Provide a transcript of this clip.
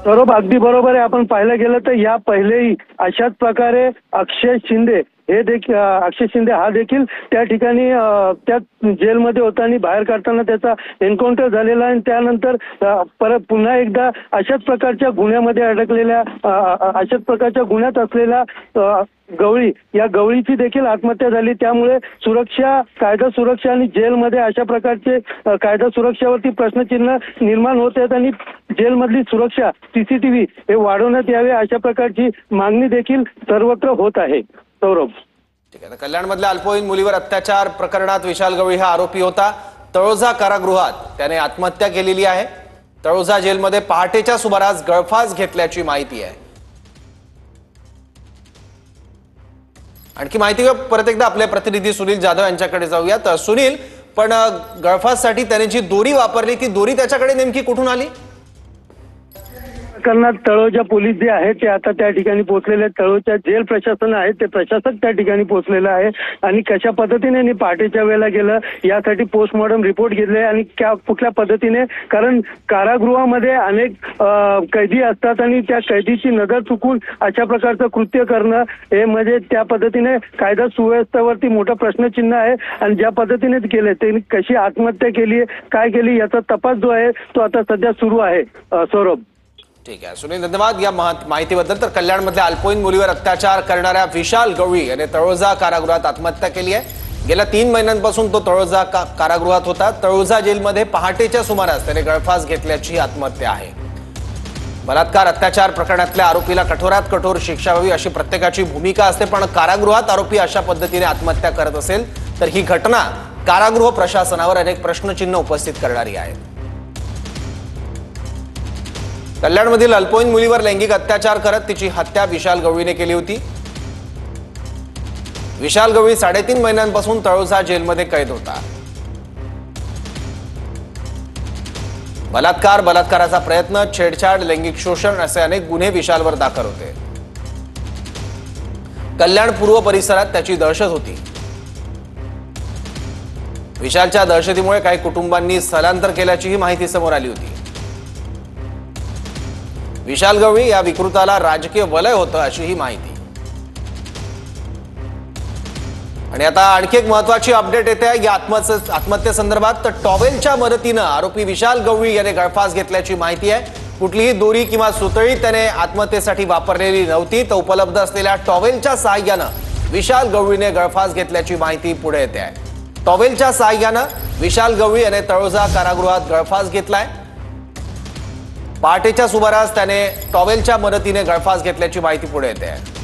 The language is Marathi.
सौरभ अगदी बरोबर आहे। आपण पाहायला गेलं तर या पहिलेही अशाच प्रकारे अक्षय शिंदे हा देखील त्या ठिकाणी त्या जेलमध्ये होता आणि बाहेर काढताना त्याचा एन्काउंटर झालेला आणि त्यानंतर परत पुन्हा एकदा अशाच प्रकारच्या गुन्ह्यामध्ये अडकलेल्या अशाच प्रकारच्या गुन्ह्यात असलेल्या गवळी या गवळीची देखील आत्महत्या झाली। त्यामुळे कायदा सुरक्षा आणि जेलमध्ये अशा प्रकारचे कायदा सुरक्षेवरती प्रश्नचिन्ह निर्माण होत आहेत आणि जेलमधली सुरक्षा सीसीटीव्ही हे वाढवण्यात यावे अशा प्रकारची मागणी देखील सर्वत्र होत आहे। सौरभ, ठीक आहे। कल्याणमधल्या अल्पवयीन मुलीवर अत्याचार प्रकरणात विशाल गवळी हा आरोपी होता। तळोजा कारागृहात त्याने आत्महत्या केलेली आहे। तळोजा जेलमध्ये पहाटेच्या सुमारास गळफास घेतल्याची माहिती आहे। आणखी माहिती परत एकदा आपले प्रतिनिधी सुनील जाधव यांच्याकडे जाऊयात। सुनील, पण गळफाससाठी त्याने जी दोरी वापरली ती दोरी त्याच्याकडे नेमकी कुठून आली? प्रकरणात तळोजा पोलीस जे आहेत ते आता त्या ठिकाणी पोहोचलेले, तळोजा जेल प्रशासन आहे ते प्रशासक त्या ठिकाणी पोहोचलेलं आहे आणि कशा पद्धतीने पहाटेच्या वेळेला गेलं यासाठी पोस्टमॉर्टम रिपोर्ट घेतले आणि कुठल्या पद्धतीने, कारण कारागृहामध्ये अनेक कैदी असतात आणि त्या कैदीची नजर चुकून अशा प्रकारचं कृत्य करणं हे म्हणजे त्या पद्धतीने कायदा सुव्यवस्थेवरती मोठं प्रश्नचिन्ह आहे आणि ज्या पद्धतीने केले त्यांनी कशी आत्महत्या केली काय केली याचा तपास जो आहे तो आता सध्या सुरू आहे। सौरभ, ठीक आहे सुनील, धन्यवाद या माहितीबद्दल। तर कल्याणमधल्या अल्पवयीन मुलीवर अत्याचार करणाऱ्या विशाल गवळी याने तळोजा कारागृहात आत्महत्या केली आहे। गेल्या 3 महिन्यांपासून तो तळोजा कारागृहात होता। तळोजा जेलमध्ये पहाटेच्या सुमारास त्याने गळफास घेतल्याची आत्महत्या आहे। बलात्कार अत्याचार प्रकरणातल्या आरोपीला कठोरात कठोर शिक्षा व्हावी अशी प्रत्येकाची भूमिका असते, पण कारागृहात आरोपी अशा पद्धतीने आत्महत्या करत असेल तर ही घटना कारागृह प्रशासनावर अनेक प्रश्नचिन्ह उपस्थित करणारी आहे। कल्याणमधील अल्पवयीन मुलीवर लैंगिक अत्याचार करत तिची हत्या विशाल गवळीने केली होती। विशाल गवळी 3.5 महिन्यांपासून तळोजा जेलमध्ये कैद होता। बलात्काराचा प्रयत्न, छेडछाड, लैंगिक शोषण असे अनेक गुन्हे विशालवर दाखल होते। कल्याण पूर्व परिसरात त्याची दहशत होती। विशालच्या दहशतीमुळे काही कुटुंबांनी स्थलांतर केल्याचीही माहिती समोर आली होती। विशाल गवळी या विकृताला राजकीय वलय होतं अशी ही माहिती। आणि आता आणखी एक महत्त्वाची अपडेट येते या आत्महत्येसंदर्भात। तर टॉवेलच्या मदतीनं आरोपी विशाल गवळी याने गळफास घेतल्याची माहिती आहे। कुठलीही दोरी किंवा सुतळी त्याने आत्महत्येसाठी वापरलेली नव्हती, तर उपलब्ध असलेल्या टॉवेलच्या सहाय्यानं विशाल गवळीने गळफास घेतल्याची माहिती पुढे येते आहे। टॉवेलच्या सहाय्यानं विशाल गवळी याने तळोजा कारागृहात गळफास घेतलाय। पहाटेच्या सुमारास त्याने टॉवेलच्या मदतीने गळफास घेतल्याची माहिती पुढे येते आहे।